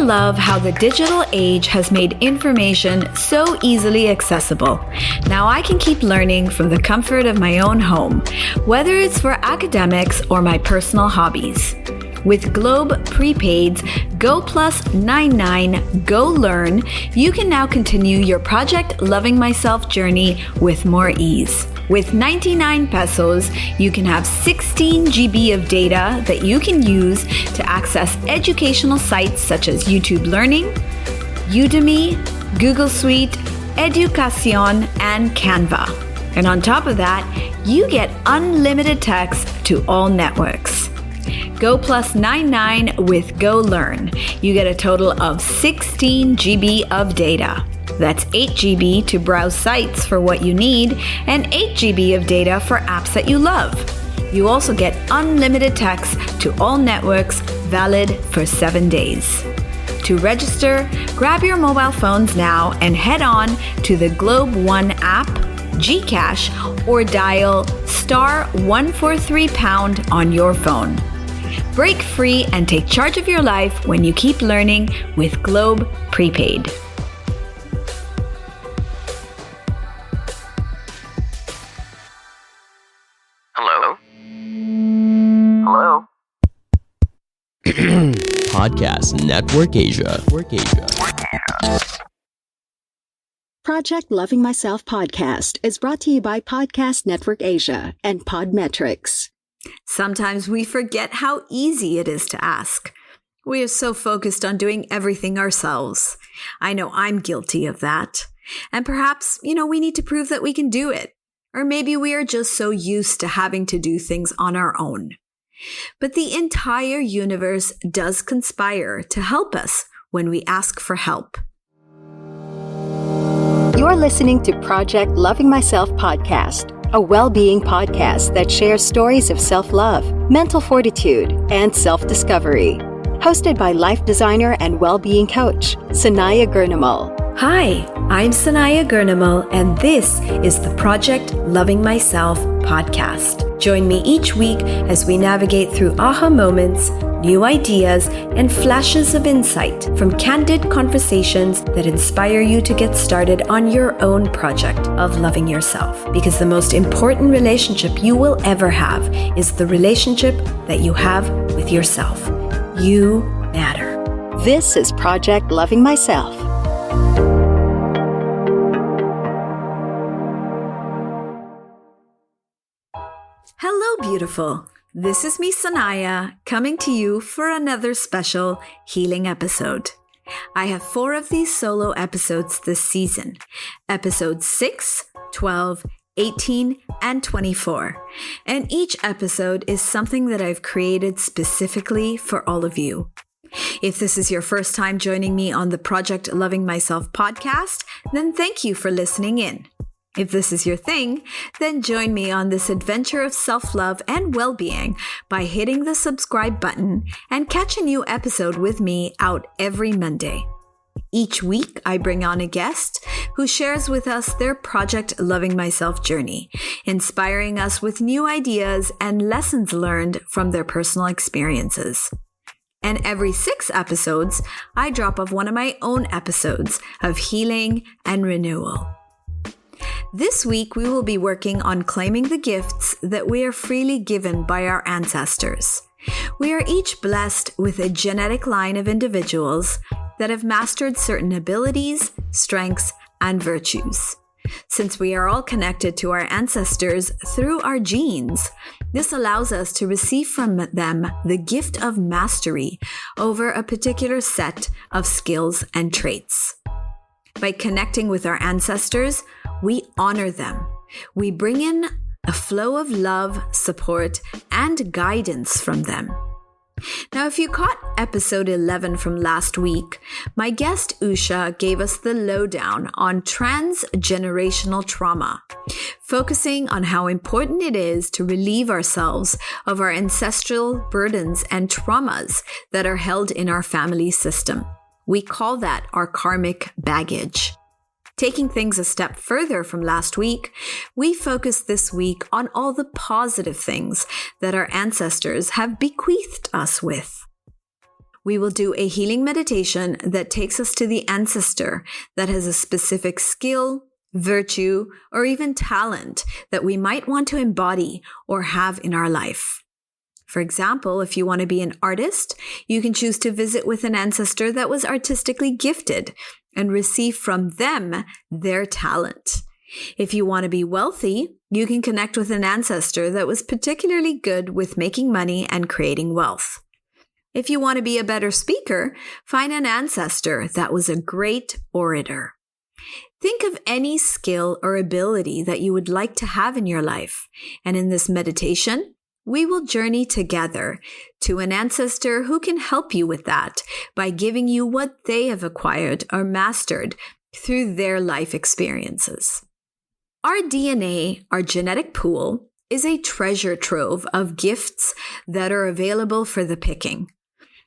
love how the digital age has made information so easily accessible. Now I can keep learning from the comfort of my own home, whether it's for academics or my personal hobbies. With Globe Prepaid's Go Plus 99 Go Learn, you can now continue your Project Loving Myself journey with more ease. With 99 pesos, you can have 16 GB of data that you can use to access educational sites such as YouTube Learning, Udemy, Google Suite, Educación, and Canva. And on top of that, you get unlimited text to all networks. Go Plus 99 with Go Learn. You get a total of 16 GB of data. That's 8 GB to browse sites for what you need and 8 GB of data for apps that you love. You also get unlimited text to all networks, valid for 7 days. To register, grab your mobile phones now and head on to the Globe One app, Gcash, or dial *143# on your phone. Break free and take charge of your life when you keep learning with Globe Prepaid. Hello? Hello? Podcast Network Asia. Project Loving Myself podcast is brought to you by Podcast Network Asia and Podmetrics. Sometimes we forget how easy it is to ask. We are so focused on doing everything ourselves. I know I'm guilty of that. And perhaps, we need to prove that we can do it. Or maybe we are just so used to having to do things on our own. But the entire universe does conspire to help us when we ask for help. You're listening to Project Loving Myself podcast, a well-being podcast that shares stories of self-love, mental fortitude, and self-discovery. Hosted by life designer and well-being coach, Sanaya Gurnamal. Hi, I'm Sanaya Gurnamal, and this is the Project Loving Myself podcast. Join me each week as we navigate through aha moments, new ideas, and flashes of insight from candid conversations that inspire you to get started on your own project of loving yourself. Because the most important relationship you will ever have is the relationship that you have with yourself. You matter. This is Project Loving Myself. Hello, beautiful. This is me, Sanaya, coming to you for another special healing episode. I have 4 of these solo episodes this season. Episodes 6, 12, 18, and 24. And each episode is something that I've created specifically for all of you. If this is your first time joining me on the Project Loving Myself podcast, then thank you for listening in. If this is your thing, then join me on this adventure of self-love and well-being by hitting the subscribe button and catch a new episode with me out every Monday. Each week, I bring on a guest who shares with us their Project Loving Myself journey, inspiring us with new ideas and lessons learned from their personal experiences. And every 6 episodes, I drop off one of my own episodes of healing and renewal. This week, we will be working on claiming the gifts that we are freely given by our ancestors. We are each blessed with a genetic line of individuals that have mastered certain abilities, strengths, and virtues. Since we are all connected to our ancestors through our genes, this allows us to receive from them the gift of mastery over a particular set of skills and traits. By connecting with our ancestors, we honor them. We bring in a flow of love, support, and guidance from them. Now, if you caught episode 11 from last week, my guest Usha gave us the lowdown on transgenerational trauma, focusing on how important it is to relieve ourselves of our ancestral burdens and traumas that are held in our family system. We call that our karmic baggage. Taking things a step further from last week, we focus this week on all the positive things that our ancestors have bequeathed us with. We will do a healing meditation that takes us to the ancestor that has a specific skill, virtue, or even talent that we might want to embody or have in our life. For example, if you want to be an artist, you can choose to visit with an ancestor that was artistically gifted and receive from them their talent. If you want to be wealthy, you can connect with an ancestor that was particularly good with making money and creating wealth. If you want to be a better speaker, find an ancestor that was a great orator. Think of any skill or ability that you would like to have in your life, and in this meditation, we will journey together to an ancestor who can help you with that by giving you what they have acquired or mastered through their life experiences. Our DNA, our genetic pool, is a treasure trove of gifts that are available for the picking.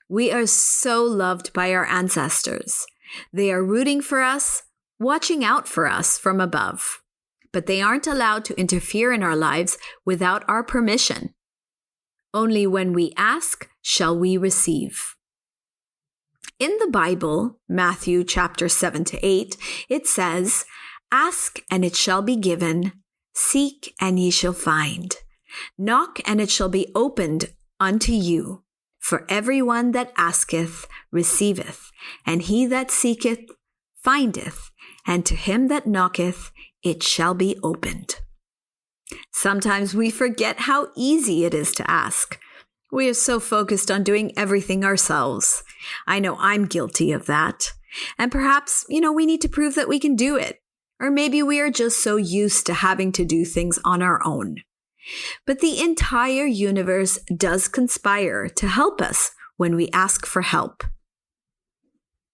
We are so loved by our ancestors. They are rooting for us, watching out for us from above. But they aren't allowed to interfere in our lives without our permission. Only when we ask shall we receive. In the Bible, Matthew chapter 7-8, it says, "Ask and it shall be given, seek and ye shall find, knock and it shall be opened unto you. For everyone that asketh receiveth, and he that seeketh findeth, and to him that knocketh it shall be opened." Sometimes we forget how easy it is to ask. We are so focused on doing everything ourselves. I know I'm guilty of that. And perhaps, we need to prove that we can do it. Or maybe we are just so used to having to do things on our own. But the entire universe does conspire to help us when we ask for help.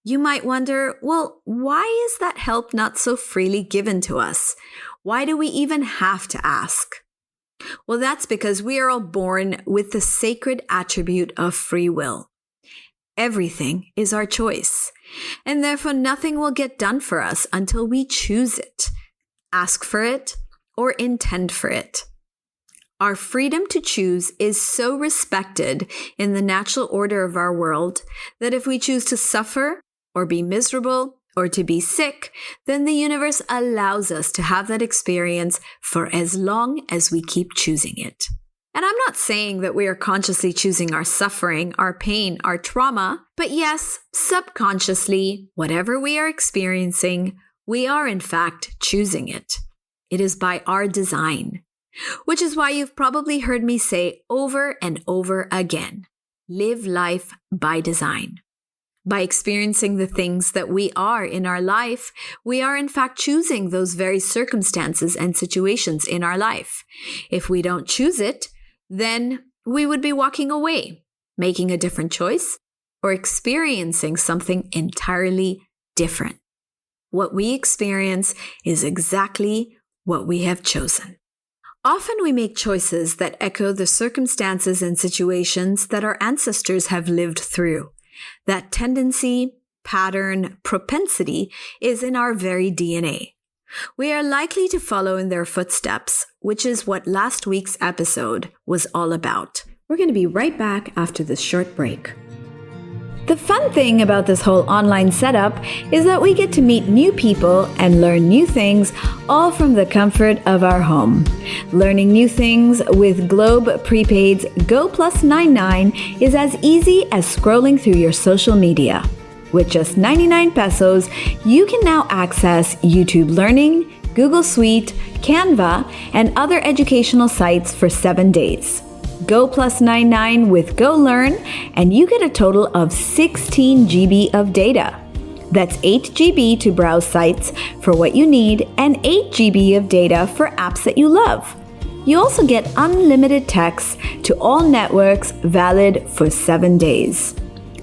You might wonder, well, why is that help not so freely given to us? Why do we even have to ask? Well, that's because we are all born with the sacred attribute of free will. Everything is our choice, and therefore nothing will get done for us until we choose it, ask for it, or intend for it. Our freedom to choose is so respected in the natural order of our world that if we choose to suffer or be miserable or to be sick, then the universe allows us to have that experience for as long as we keep choosing it. And I'm not saying that we are consciously choosing our suffering, our pain, our trauma, but yes, subconsciously, whatever we are experiencing, we are in fact choosing it. It is by our design. Which is why you've probably heard me say over and over again, live life by design. By experiencing the things that we are in our life, we are in fact choosing those very circumstances and situations in our life. If we don't choose it, then we would be walking away, making a different choice, or experiencing something entirely different. What we experience is exactly what we have chosen. Often we make choices that echo the circumstances and situations that our ancestors have lived through. That tendency, pattern, propensity is in our very DNA. We are likely to follow in their footsteps, which is what last week's episode was all about. We're going to be right back after this short break. The fun thing about this whole online setup is that we get to meet new people and learn new things, all from the comfort of our home. Learning new things with Globe Prepaid's Go Plus 99 is as easy as scrolling through your social media. With just 99 pesos, you can now access YouTube Learning, Google Suite, Canva, and other educational sites for 7 days. Go Plus 99 with Go Learn, and you get a total of 16 GB of data. That's 8 GB to browse sites for what you need and 8 GB of data for apps that you love. You also get unlimited text to all networks valid for 7 days.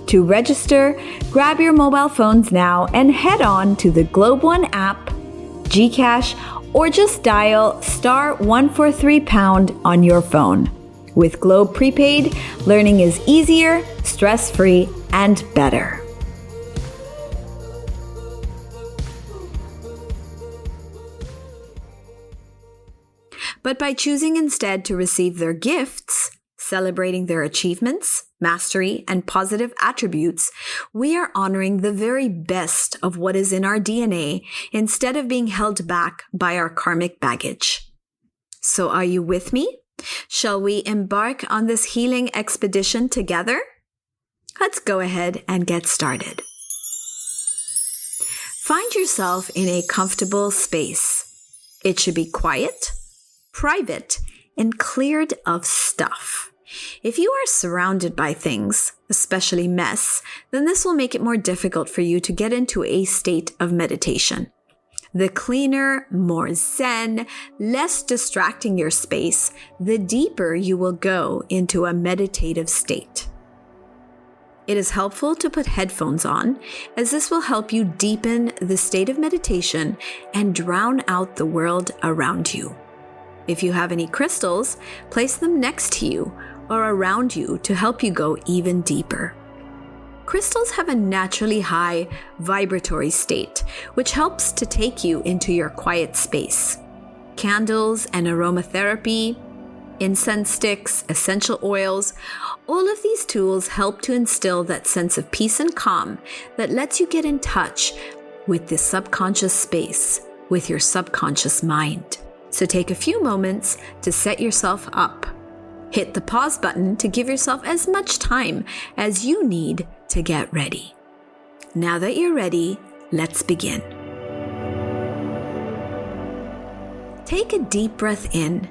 To register, grab your mobile phones now and head on to the Globe One app, Gcash, or just dial *143# on your phone. With Globe Prepaid, learning is easier, stress-free, and better. But by choosing instead to receive their gifts, Celebrating their achievements, mastery, and positive attributes, we are honoring the very best of what is in our DNA instead of being held back by our karmic baggage. So are you with me? Shall we embark on this healing expedition together? Let's go ahead and get started. Find yourself in a comfortable space. It should be quiet, private, and cleared of stuff. If you are surrounded by things, especially mess, then this will make it more difficult for you to get into a state of meditation. The cleaner, more zen, less distracting your space, the deeper you will go into a meditative state. It is helpful to put headphones on, as this will help you deepen the state of meditation and drown out the world around you. If you have any crystals, place them next to you or around you to help you go even deeper. Crystals have a naturally high vibratory state, which helps to take you into your quiet space. Candles and aromatherapy, incense sticks, essential oils, all of these tools help to instill that sense of peace and calm that lets you get in touch with the subconscious space, with your subconscious mind. So take a few moments to set yourself up. Hit the pause button to give yourself as much time as you need to get ready. Now that you're ready, let's begin. Take a deep breath in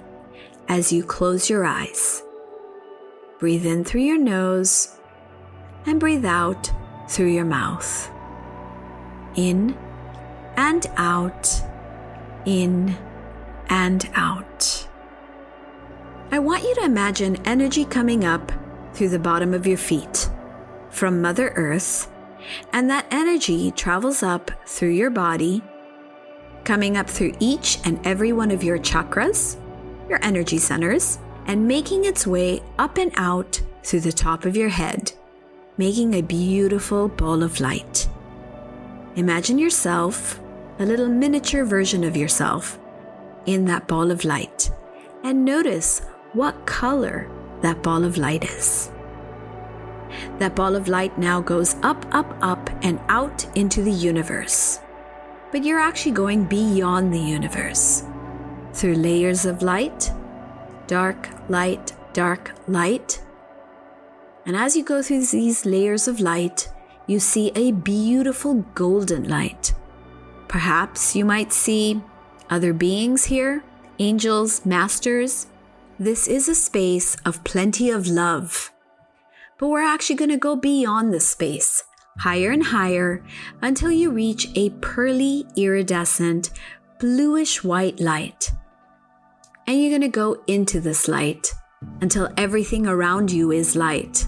as you close your eyes. Breathe in through your nose and breathe out through your mouth. In and out, in and out. I want you to imagine energy coming up through the bottom of your feet from Mother Earth, and that energy travels up through your body, coming up through each and every one of your chakras, your energy centers, and making its way up and out through the top of your head, making a beautiful ball of light. Imagine yourself, a little miniature version of yourself, in that ball of light, and notice what color that ball of light is. That ball of light now goes up, up, up, and out into the universe. But you're actually going beyond the universe, through layers of light, dark light, dark light. And as you go through these layers of light, you see a beautiful golden light. Perhaps you might see other beings here, angels, masters. This is a space of plenty of love. But we're actually going to go beyond this space, higher and higher, until you reach a pearly, iridescent, bluish white light. And you're going to go into this light until everything around you is light.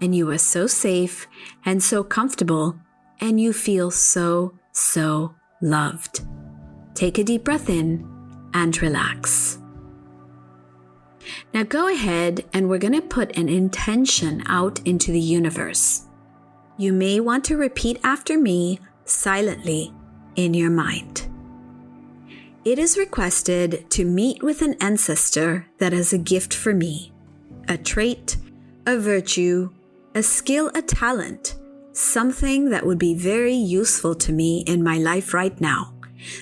And you are so safe and so comfortable, and you feel so, so loved. Take a deep breath in and relax. Now go ahead and we're going to put an intention out into the universe. You may want to repeat after me silently in your mind. It is requested to meet with an ancestor that has a gift for me, a trait, a virtue, a skill, a talent, something that would be very useful to me in my life right now.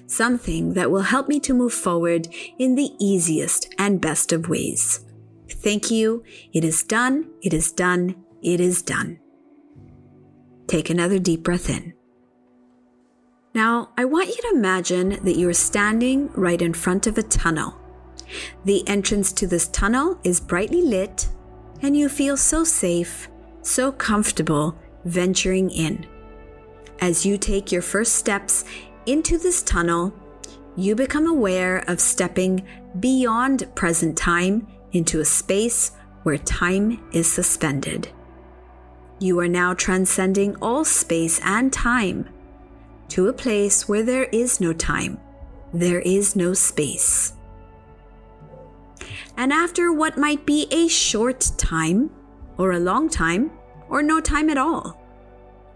Something that will help me to move forward in the easiest and best of ways. Thank you. It is done. It is done. It is done. Take another deep breath in. Now, I want you to imagine that you are standing right in front of a tunnel. The entrance to this tunnel is brightly lit, and you feel so safe, so comfortable venturing in. As you take your first steps into this tunnel, you become aware of stepping beyond present time into a space where time is suspended. You are now transcending all space and time to a place where there is no time, there is no space. And after what might be a short time, or a long time, or no time at all,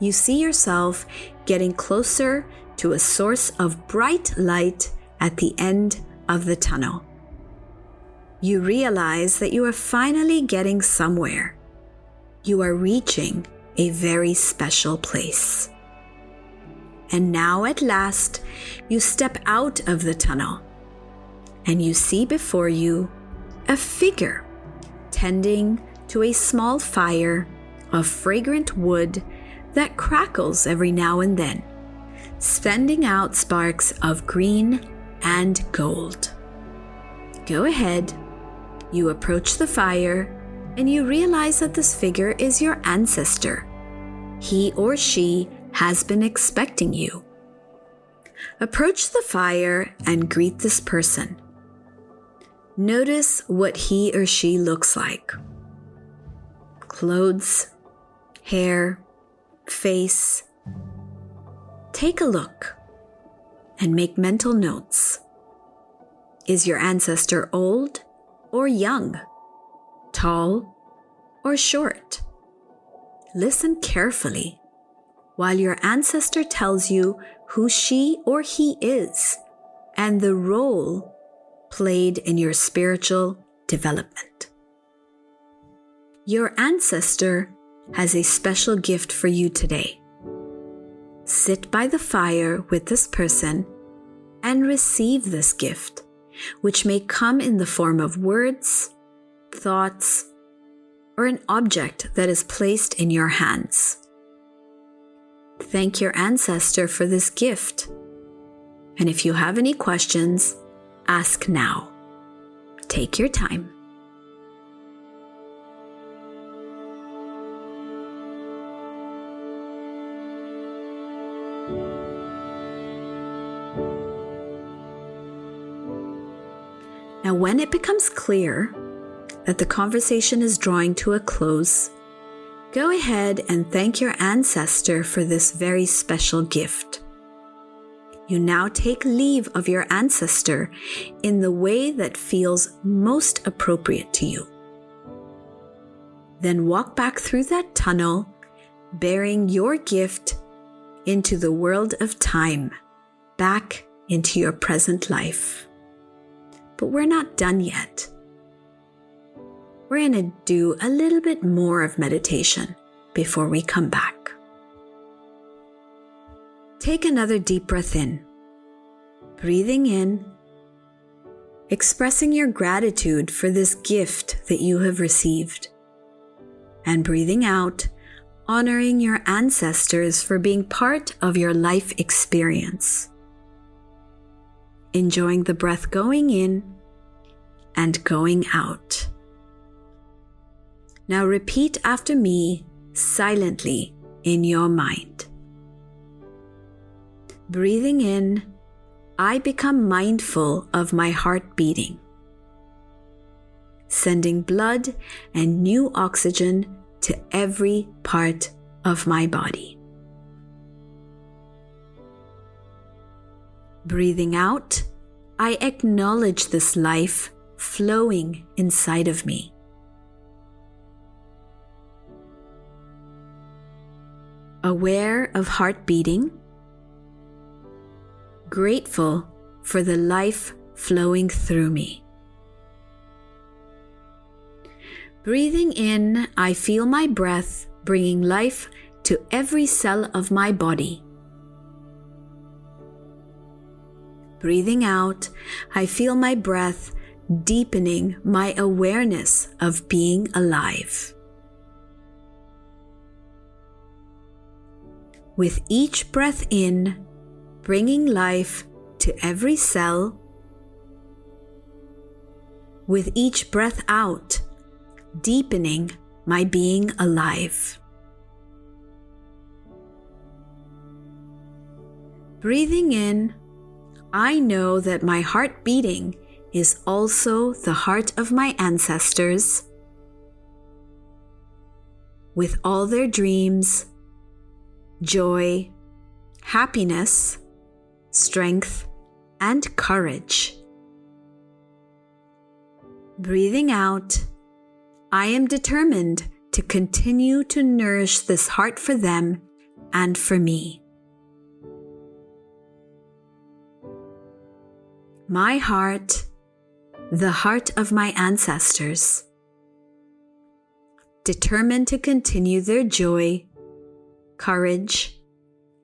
you see yourself getting closer to a source of bright light at the end of the tunnel. You realize that you are finally getting somewhere. You are reaching a very special place. And now at last, you step out of the tunnel and you see before you a figure tending to a small fire of fragrant wood that crackles every now and then, sending out sparks of green and gold. Go ahead, you approach the fire, and you realize that this figure is your ancestor. He or she has been expecting you. Approach the fire and greet this person. Notice what he or she looks like. Clothes, hair, face. Take a look and make mental notes. Is your ancestor old or young? Tall or short? Listen carefully while your ancestor tells you who she or he is and the role played in your spiritual development. Your ancestor has a special gift for you today. Sit by the fire with this person and receive this gift, which may come in the form of words, thoughts, or an object that is placed in your hands. Thank your ancestor for this gift. And if you have any questions, ask now. Take your time. Now, when it becomes clear that the conversation is drawing to a close, go ahead and thank your ancestor for this very special gift. You now take leave of your ancestor in the way that feels most appropriate to you. Then walk back through that tunnel, bearing your gift into the world of time, back into your present life. But we're not done yet. We're going to do a little bit more of meditation before we come back. Take another deep breath in, breathing in, expressing your gratitude for this gift that you have received, and breathing out, honoring your ancestors for being part of your life experience. Enjoying the breath going in and going out. Now repeat after me silently in your mind. Breathing in, I become mindful of my heart beating, sending blood and new oxygen to every part of my body. Breathing out, I acknowledge this life flowing inside of me. Aware of heart beating, grateful for the life flowing through me. Breathing in, I feel my breath bringing life to every cell of my body. Breathing out, I feel my breath deepening my awareness of being alive. With each breath in, bringing life to every cell. With each breath out, deepening my being alive. Breathing in, I know that my heart beating is also the heart of my ancestors, with all their dreams, joy, happiness, strength, and courage. Breathing out, I am determined to continue to nourish this heart for them and for me. My heart the heart of my ancestors, determined to continue their joy, courage,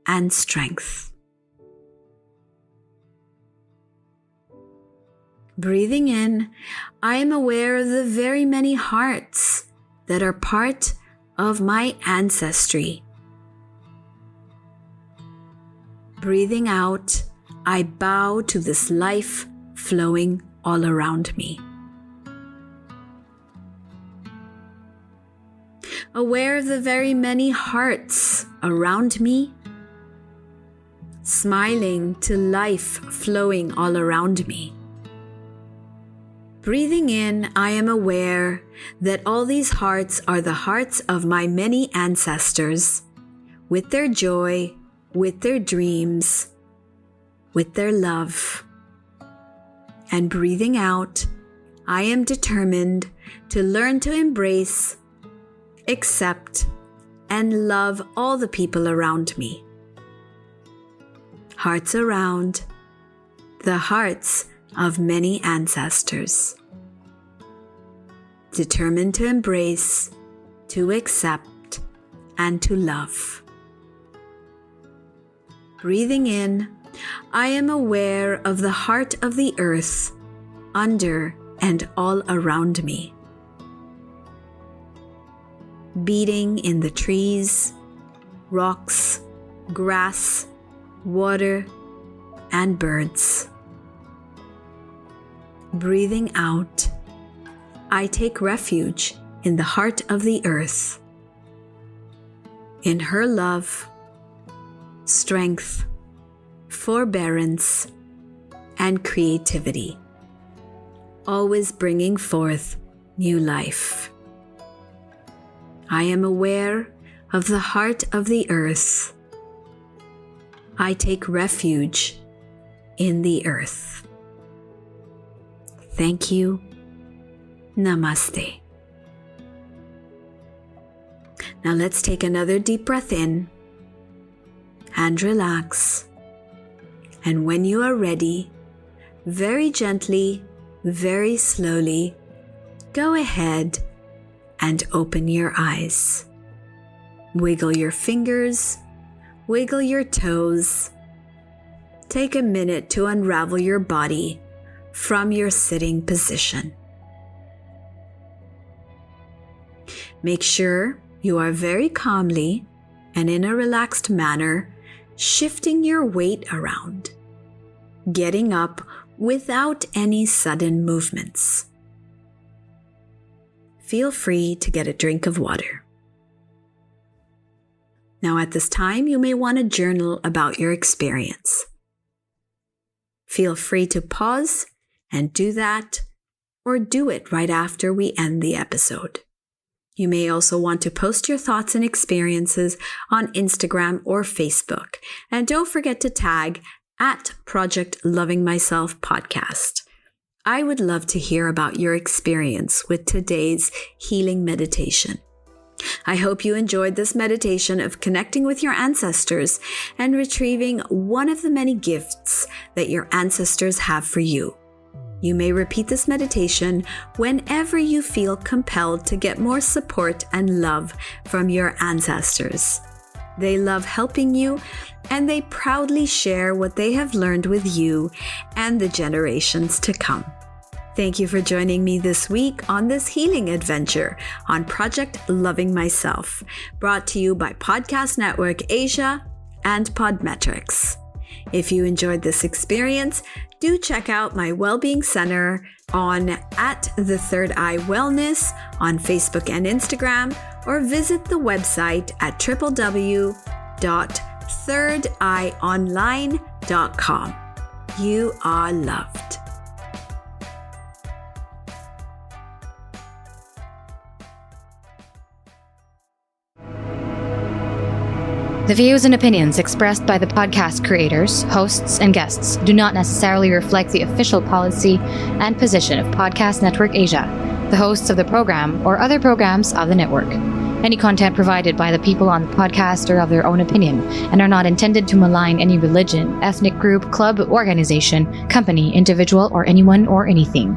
and strength. Breathing in, I am aware of the very many hearts that are part of my ancestry. Breathing out, I bow to this life flowing all around me. Aware of the very many hearts around me, smiling to life flowing all around me. Breathing in, I am aware that all these hearts are the hearts of my many ancestors, with their joy, with their dreams, with their love. And breathing out, I am determined to learn to embrace, accept, and love all the people around me. Hearts around, the hearts of many ancestors. Determined to embrace, to accept, and to love. Breathing in, I am aware of the heart of the earth, under and all around me. Beating in the trees, rocks, grass, water, and birds. Breathing out, I take refuge in the heart of the earth, in her love, strength, forbearance, and creativity, always bringing forth new life. I am aware of the heart of the earth. I take refuge in the earth. Thank you. Namaste. Now let's take another deep breath in and relax. And when you are ready, very gently, very slowly, go ahead and open your eyes. Wiggle your fingers, wiggle your toes. Take a minute to unravel your body from your sitting position. Make sure you are very calmly and in a relaxed manner shifting your weight around, getting up without any sudden movements. Feel free to get a drink of water. Now at this time, you may want to journal about your experience. Feel free to pause and do that, or do it right after we end the episode. You may also want to post your thoughts and experiences on Instagram or Facebook. And don't forget to tag at Project Loving Myself Podcast. I would love to hear about your experience with today's healing meditation. I hope you enjoyed this meditation of connecting with your ancestors and retrieving one of the many gifts that your ancestors have for you. You may repeat this meditation whenever you feel compelled to get more support and love from your ancestors. They love helping you, and they proudly share what they have learned with you and the generations to come. Thank you for joining me this week on this healing adventure on Project Loving Myself, brought to you by Podcast Network Asia and Podmetrics. If you enjoyed this experience, do check out my Wellbeing Center on @TheThirdEye on Facebook and Instagram, or visit the website at www.thirdeyeonline.com. You are loved. The views and opinions expressed by the podcast creators, hosts, and guests do not necessarily reflect the official policy and position of Podcast Network Asia, the hosts of the program, or other programs of the network. Any content provided by the people on the podcast are of their own opinion and are not intended to malign any religion, ethnic group, club, organization, company, individual, or anyone or anything.